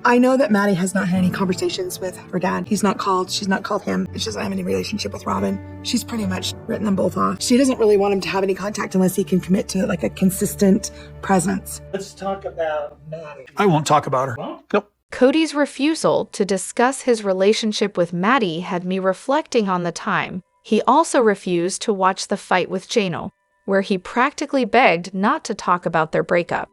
I know that Maddie has not had any conversations with her dad. She's not called him. She doesn't have any relationship with Robyn. She's pretty much written them both off. She doesn't really want him to have any contact unless he can commit to like a consistent presence. Let's talk about Maddie. I won't talk about her. Well, Nope. Kody's refusal to discuss his relationship with Maddie had me reflecting on the time he also refused to watch the fight with Janelle, where he practically begged not to talk about their breakup.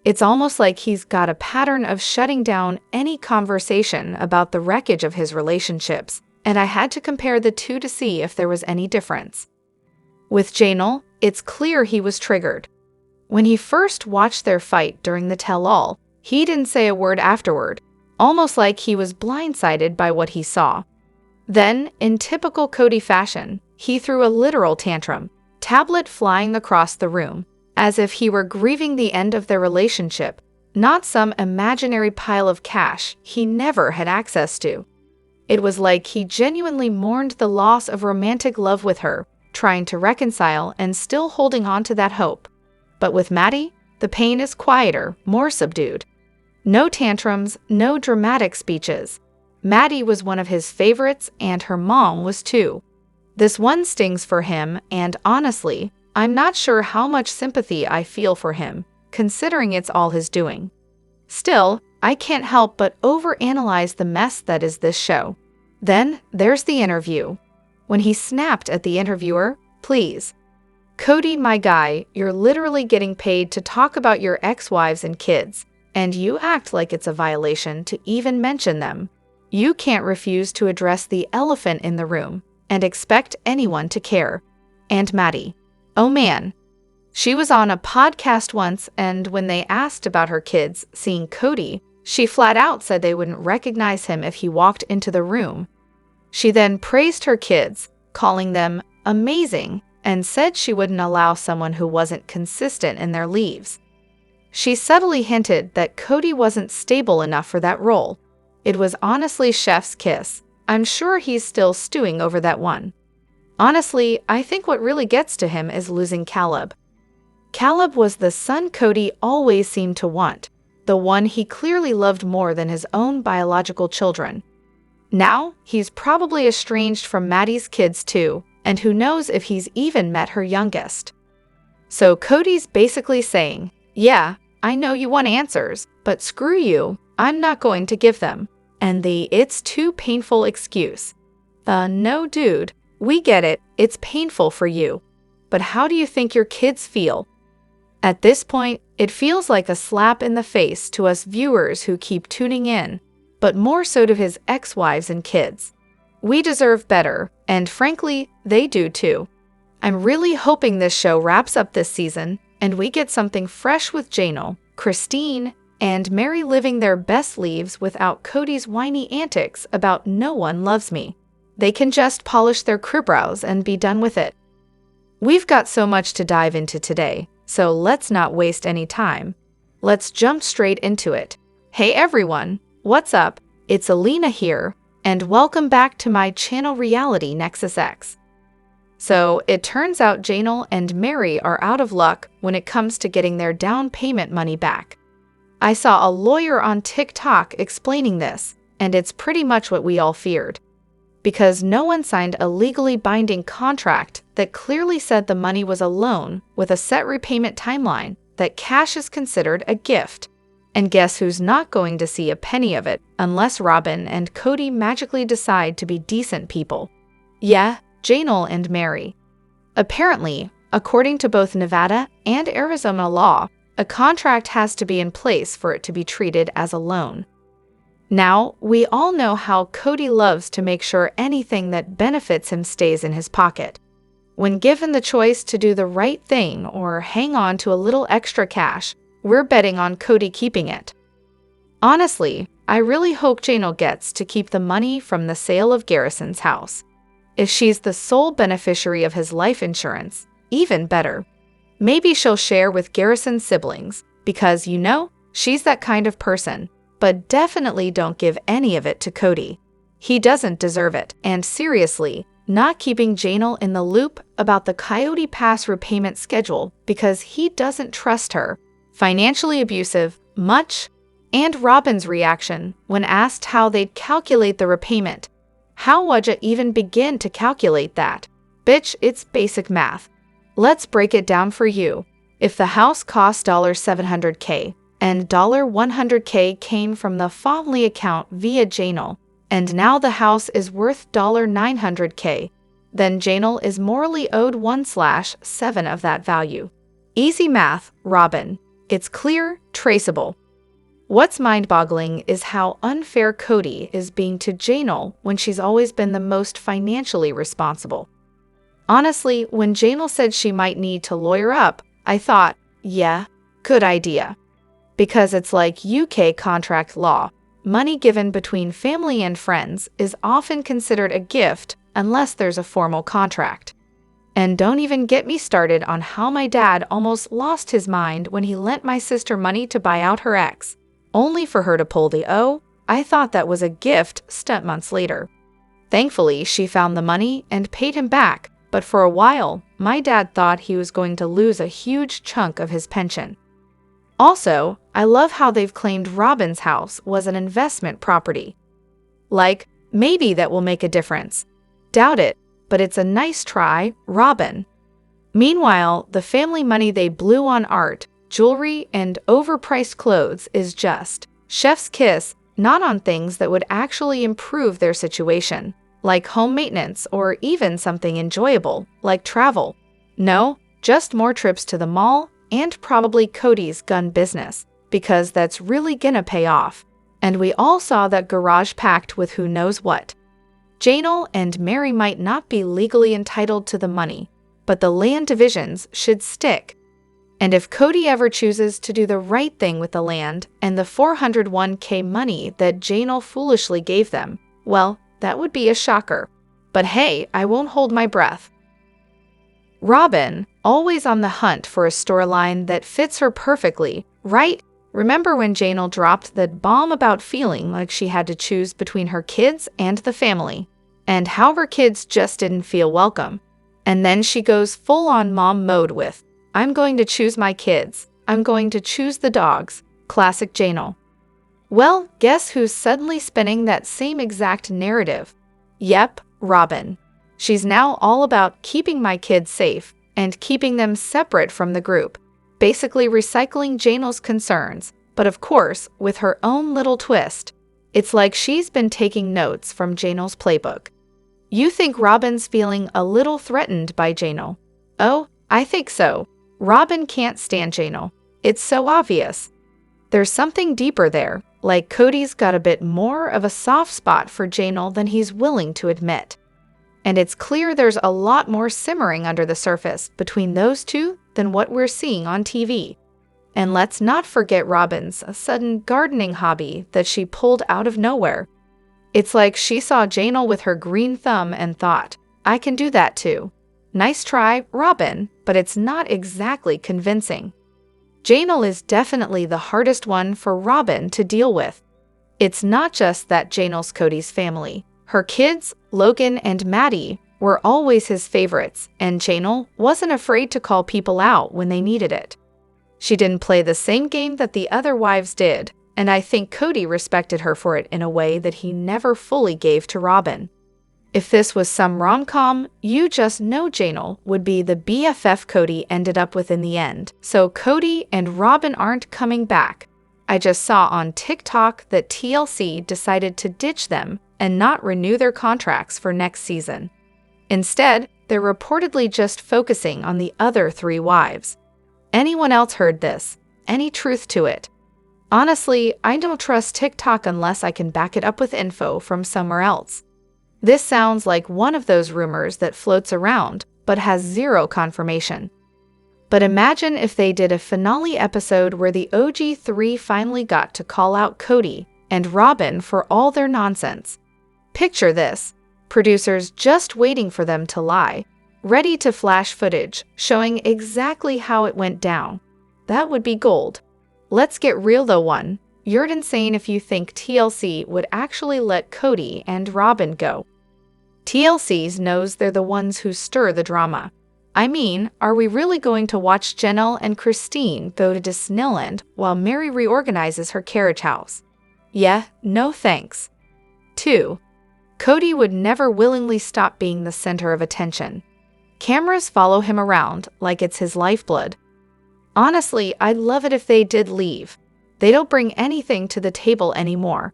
It's almost like he's got a pattern of shutting down any conversation about the wreckage of his relationships, and I had to compare the two to see if there was any difference. With Janelle, it's clear he was triggered. When he first watched their fight during the tell-all, he didn't say a word afterward, almost like he was blindsided by what he saw. Then, in typical Kody fashion, he threw a literal tantrum, tablet flying across the room, as if he were grieving the end of their relationship, not some imaginary pile of cash he never had access to. It was like he genuinely mourned the loss of romantic love with her, trying to reconcile and still holding on to that hope. But with Maddie, the pain is quieter, more subdued. No tantrums, no dramatic speeches. Maddie was one of his favorites, and her mom was too. This one stings for him, and honestly, I'm not sure how much sympathy I feel for him, considering it's all his doing. Still, I can't help but overanalyze the mess that is this show. Then, there's the interview. When he snapped at the interviewer, "Please. Kody, my guy, you're literally getting paid to talk about your ex-wives and kids, and you act like it's a violation to even mention them. You can't refuse to address the elephant in the room and expect anyone to care." And Maddie. Oh man. She was on a podcast once, and when they asked about her kids seeing Kody, she flat out said they wouldn't recognize him if he walked into the room. She then praised her kids, calling them amazing, and said she wouldn't allow someone who wasn't consistent in their leaves. She subtly hinted that Kody wasn't stable enough for that role. It was honestly chef's kiss. I'm sure he's still stewing over that one. Honestly, I think what really gets to him is losing Caleb. Caleb was the son Kody always seemed to want, the one he clearly loved more than his own biological children. Now, he's probably estranged from Maddie's kids too, and who knows if he's even met her youngest. So Kody's basically saying, yeah, I know you want answers, but screw you, I'm not going to give them. And the "it's too painful" excuse. No dude, we get it, it's painful for you. But how do you think your kids feel? At this point, it feels like a slap in the face to us viewers who keep tuning in, but more so to his ex-wives and kids. We deserve better, and frankly, they do too. I'm really hoping this show wraps up this season, and we get something fresh with Janelle, Christine, and Mary living their best lives without Kody's whiny antics about "no one loves me." They can just polish their cribrows and be done with it. We've got so much to dive into today, so let's not waste any time. Let's jump straight into it. Hey everyone, what's up? It's Elena here, and welcome back to my channel Reality Nexus X. So, it turns out Janelle and Mary are out of luck when it comes to getting their down payment money back. I saw a lawyer on TikTok explaining this, and it's pretty much what we all feared. Because no one signed a legally binding contract that clearly said the money was a loan with a set repayment timeline, that cash is considered a gift. And guess who's not going to see a penny of it unless Robyn and Kody magically decide to be decent people? Yeah, Janelle and Mary. Apparently, according to both Nevada and Arizona law, a contract has to be in place for it to be treated as a loan. Now, we all know how Kody loves to make sure anything that benefits him stays in his pocket. When given the choice to do the right thing or hang on to a little extra cash, we're betting on Kody keeping it. Honestly, I really hope Janelle gets to keep the money from the sale of Garrison's house. If she's the sole beneficiary of his life insurance, even better. Maybe she'll share with Garrison's siblings, because, you know, she's that kind of person. But definitely don't give any of it to Kody. He doesn't deserve it. And seriously, not keeping Janelle in the loop about the Coyote Pass repayment schedule because he doesn't trust her. Financially abusive, much. And Robyn's reaction when asked how they'd calculate the repayment. How would you even begin to calculate that? Bitch, it's basic math. Let's break it down for you. If the house cost $700K and $100K came from the family account via Janelle, and now the house is worth $900K, then Janelle is morally owed 1/7 of that value. Easy math, Robyn. It's clear, traceable. What's mind-boggling is how unfair Kody is being to Janelle when she's always been the most financially responsible. Honestly, when Janelle said she might need to lawyer up, I thought, yeah, good idea. Because it's like UK contract law. Money given between family and friends is often considered a gift unless there's a formal contract. And don't even get me started on how my dad almost lost his mind when he lent my sister money to buy out her ex, only for her to pull the I thought that was a gift months later. Thankfully, she found the money and paid him back, but for a while, my dad thought he was going to lose a huge chunk of his pension. Also, I love how they've claimed Robyn's house was an investment property. Like, maybe that will make a difference. Doubt it, but it's a nice try, Robyn. Meanwhile, the family money they blew on art, jewelry, and overpriced clothes is just chef's kiss, not on things that would actually improve their situation, like home maintenance or even something enjoyable, like travel. No, just more trips to the mall and probably Kody's gun business, because that's really gonna pay off. And we all saw that garage packed with who knows what. Janelle and Mary might not be legally entitled to the money, but the land divisions should stick. And if Kody ever chooses to do the right thing with the land and the $401K money that Janelle foolishly gave them, well, that would be a shocker. But hey, I won't hold my breath. Robyn, always on the hunt for a storyline that fits her perfectly, right? Remember when Janelle dropped that bomb about feeling like she had to choose between her kids and the family, and how her kids just didn't feel welcome? And then she goes full-on mom mode with, I'm going to choose my kids. I'm going to choose the dogs. Classic Janelle. Well, guess who's suddenly spinning that same exact narrative? Yep, Robyn. She's now all about keeping my kids safe and keeping them separate from the group, basically recycling Janelle's concerns, but of course, with her own little twist. It's like she's been taking notes from Janelle's playbook. You think Robyn's feeling a little threatened by Janelle? Oh, I think so. Robyn can't stand Janelle. It's so obvious. There's something deeper there, like Kody's got a bit more of a soft spot for Janelle than he's willing to admit. And it's clear there's a lot more simmering under the surface between those two than what we're seeing on TV. And let's not forget Robyn's sudden gardening hobby that she pulled out of nowhere. It's like she saw Janelle with her green thumb and thought, I can do that too. Nice try, Robyn, but it's not exactly convincing. Janelle is definitely the hardest one for Robyn to deal with. It's not just that Janelle's Kody's family. Her kids, Logan and Maddie, were always his favorites, and Janelle wasn't afraid to call people out when they needed it. She didn't play the same game that the other wives did, and I think Kody respected her for it in a way that he never fully gave to Robyn. If this was some rom-com, you just know Janelle would be the BFF Kody ended up with in the end, so Kody and Robyn aren't coming back. I just saw on TikTok that TLC decided to ditch them and not renew their contracts for next season. Instead, they're reportedly just focusing on the other 3 wives. Anyone else heard this? Any truth to it? Honestly, I don't trust TikTok unless I can back it up with info from somewhere else. This sounds like one of those rumors that floats around, but has zero confirmation. But imagine if they did a finale episode where the OG 3 finally got to call out Kody and Robyn for all their nonsense. Picture this. Producers just waiting for them to lie, ready to flash footage showing exactly how it went down. That would be gold. Let's get real though, one. You're insane if you think TLC would actually let Kody and Robyn go. TLC's knows they're the ones who stir the drama. I mean, are we really going to watch Janelle and Christine go to Disneyland while Mary reorganizes her carriage house? Yeah, no thanks. 2. Kody would never willingly stop being the center of attention. Cameras follow him around like it's his lifeblood. Honestly, I'd love it if they did leave. They don't bring anything to the table anymore.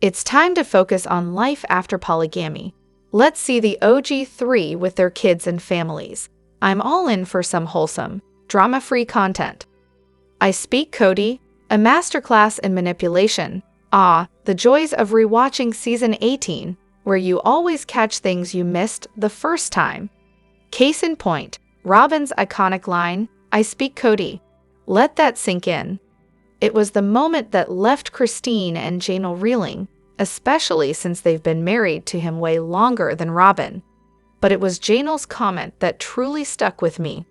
It's time to focus on life after polygamy. Let's see the OG 3 with their kids and families. I'm all in for some wholesome, drama-free content. I Speak Kody, a masterclass in manipulation. Ah, the joys of rewatching season 18, where you always catch things you missed the first time. Case in point, Robyn's iconic line, I speak Kody. Let that sink in. It was the moment that left Christine and Janelle reeling, especially since they've been married to him way longer than Robyn. But it was Janelle's comment that truly stuck with me.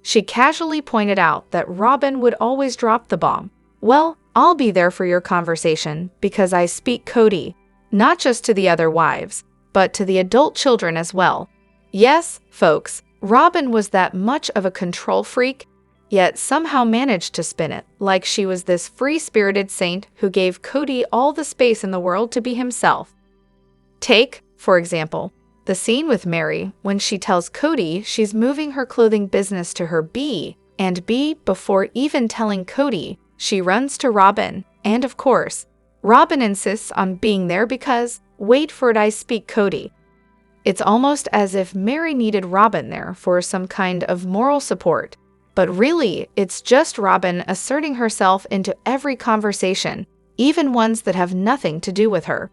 She casually pointed out that Robyn would always drop the bomb. Well, I'll be there for your conversation because I speak Kody, not just to the other wives, but to the adult children as well. Yes, folks, Robyn was that much of a control freak, yet somehow managed to spin it like she was this free-spirited saint who gave Kody all the space in the world to be himself. Take, for example, the scene with Mary when she tells Kody she's moving her clothing business to her B, and B, before even telling Kody, she runs to Robyn, and of course, Robyn insists on being there because, wait for it, I speak Kody. It's almost as if Mary needed Robyn there for some kind of moral support, but really, it's just Robyn asserting herself into every conversation, even ones that have nothing to do with her.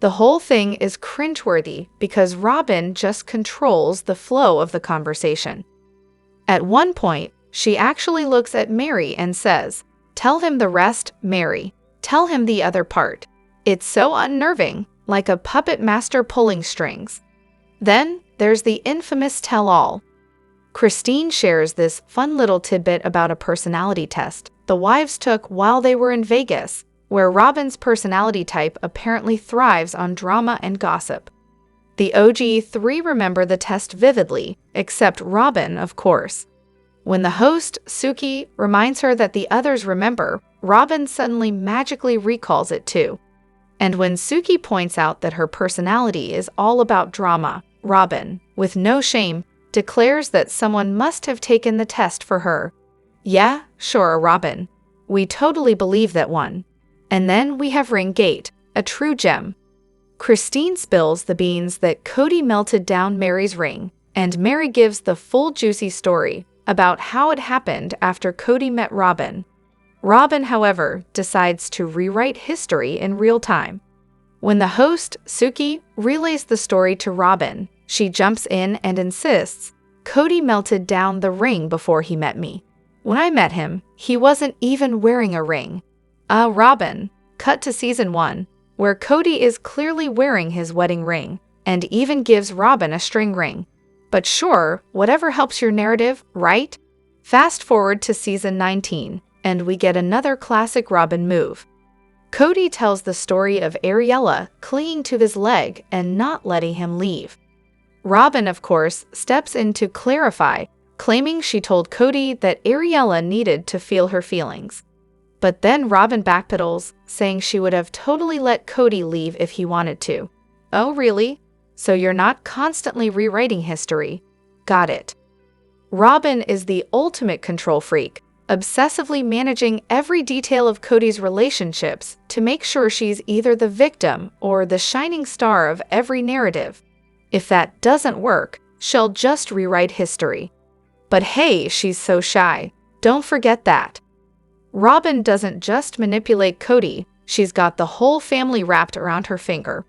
The whole thing is cringeworthy because Robyn just controls the flow of the conversation. At one point, she actually looks at Mary and says, "Tell him the rest, Mary. Tell him the other part." It's so unnerving, like a puppet master pulling strings. Then, there's the infamous tell-all. Christine shares this fun little tidbit about a personality test the wives took while they were in Vegas, where Robyn's personality type apparently thrives on drama and gossip. The OG 3 remember the test vividly, except Robyn, of course. When the host, Suki, reminds her that the others remember, Robyn suddenly magically recalls it too. And when Suki points out that her personality is all about drama, Robyn, with no shame, declares that someone must have taken the test for her. Yeah, sure, Robyn. We totally believe that one. And then we have Ringgate, a true gem. Christine spills the beans that Kody melted down Mary's ring, and Mary gives the full juicy story about how it happened after Kody met Robyn. Robyn, however, decides to rewrite history in real time. When the host, Suki, relays the story to Robyn, she jumps in and insists, "Kody melted down the ring before he met me. When I met him, he wasn't even wearing a ring." Robyn, cut to season 1, where Kody is clearly wearing his wedding ring, and even gives Robyn a string ring. But sure, whatever helps your narrative, right? Fast forward to season 19, and we get another classic Robyn move. Kody tells the story of Ariella clinging to his leg and not letting him leave. Robyn, of course, steps in to clarify, claiming she told Kody that Ariella needed to feel her feelings. But then Robyn backpedals, saying she would have totally let Kody leave if he wanted to. Oh, really? So you're not constantly rewriting history. Got it. Robyn is the ultimate control freak, obsessively managing every detail of Kody's relationships to make sure she's either the victim or the shining star of every narrative. If that doesn't work, she'll just rewrite history. But hey, she's so shy. Don't forget that. Robyn doesn't just manipulate Kody, she's got the whole family wrapped around her finger.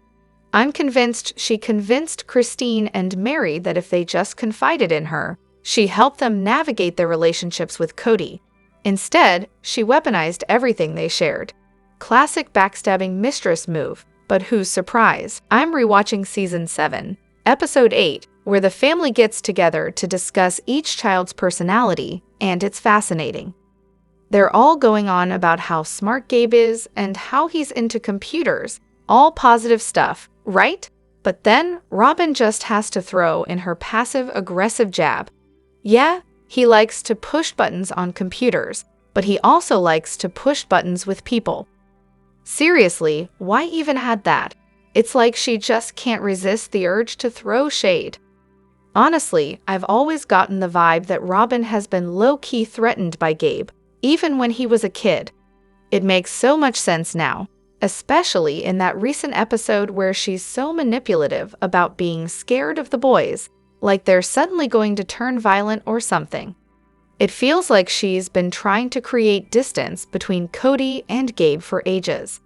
I'm convinced she convinced Christine and Mary that if they just confided in her, she helped them navigate their relationships with Kody. Instead, she weaponized everything they shared. Classic backstabbing mistress move, but who's surprised? I'm rewatching season 7, episode 8, where the family gets together to discuss each child's personality, and it's fascinating. They're all going on about how smart Gabe is and how he's into computers, all positive stuff, right? But then Robyn just has to throw in her passive-aggressive jab. Yeah, he likes to push buttons on computers, but he also likes to push buttons with people. Seriously, why even add that? It's like she just can't resist the urge to throw shade. Honestly, I've always gotten the vibe that Robyn has been low-key threatened by Gabe, even when he was a kid. It makes so much sense now, especially in that recent episode where she's so manipulative about being scared of the boys, like they're suddenly going to turn violent or something. It feels like she's been trying to create distance between Kody and Gabe for ages.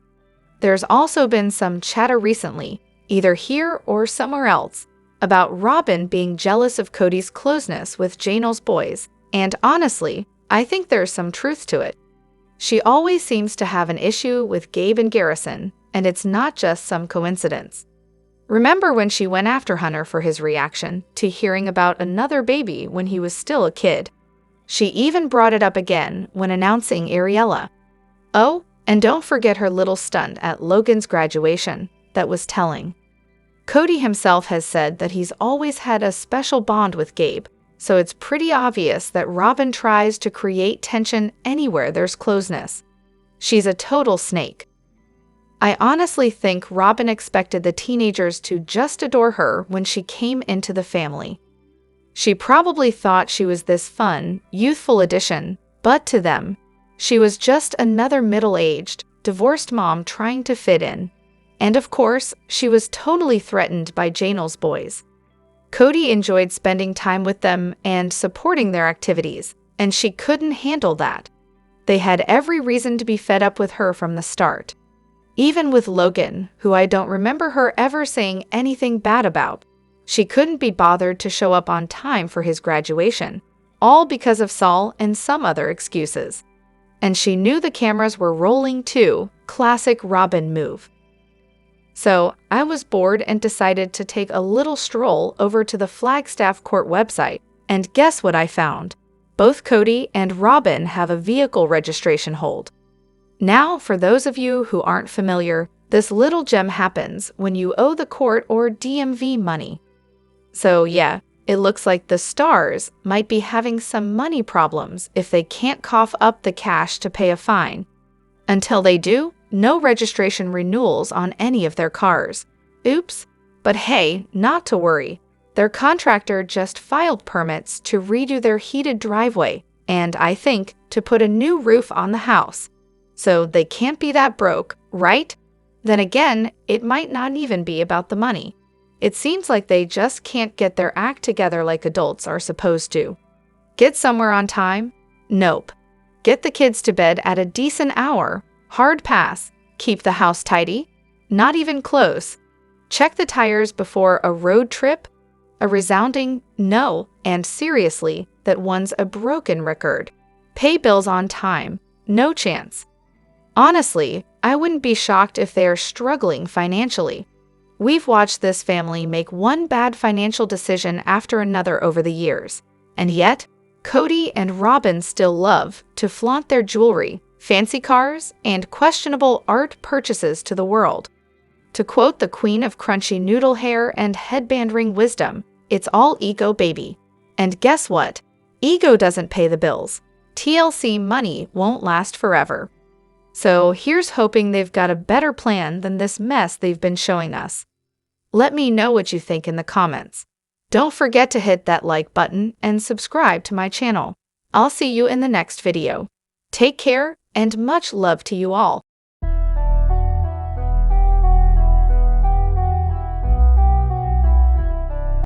There's also been some chatter recently, either here or somewhere else, about Robyn being jealous of Kody's closeness with Janelle's boys, and honestly, I think there's some truth to it. She always seems to have an issue with Gabe and Garrison, and it's not just some coincidence. Remember when she went after Hunter for his reaction to hearing about another baby when he was still a kid? She even brought it up again when announcing Ariella. Oh, and don't forget her little stunt at Logan's graduation, that was telling. Kody himself has said that he's always had a special bond with Gabe, so it's pretty obvious that Robyn tries to create tension anywhere there's closeness. She's a total snake. I honestly think Robyn expected the teenagers to just adore her when she came into the family. She probably thought she was this fun, youthful addition, but to them, she was just another middle-aged, divorced mom trying to fit in. And of course, she was totally threatened by Janelle's boys. Kody enjoyed spending time with them and supporting their activities, and she couldn't handle that. They had every reason to be fed up with her from the start. Even with Logan, who I don't remember her ever saying anything bad about, she couldn't be bothered to show up on time for his graduation, all because of Saul and some other excuses. And she knew the cameras were rolling too, classic Robyn move. So, I was bored and decided to take a little stroll over to the Flagstaff Court website, and guess what I found? Both Kody and Robyn have a vehicle registration hold. Now, for those of you who aren't familiar, this little gem happens when you owe the court or DMV money. So yeah, it looks like the stars might be having some money problems if they can't cough up the cash to pay a fine. Until they do, no registration renewals on any of their cars. Oops. But hey, not to worry. Their contractor just filed permits to redo their heated driveway and, I think, to put a new roof on the house. So they can't be that broke, right? Then again, it might not even be about the money. It seems like they just can't get their act together like adults are supposed to. Get somewhere on time? Nope. Get the kids to bed at a decent hour? Hard pass. Keep the house tidy? Not even close. Check the tires before a road trip? A resounding no, and seriously, that one's a broken record. Pay bills on time? No chance. Honestly, I wouldn't be shocked if they are struggling financially. We've watched this family make one bad financial decision after another over the years, and yet, Kody and Robyn still love to flaunt their jewelry, fancy cars, and questionable art purchases to the world. To quote the queen of crunchy noodle hair and headband ring wisdom, it's all ego, baby. And guess what? Ego doesn't pay the bills. TLC money won't last forever. So here's hoping they've got a better plan than this mess they've been showing us. Let me know what you think in the comments. Don't forget to hit that like button and subscribe to my channel. I'll see you in the next video. Take care and much love to you all.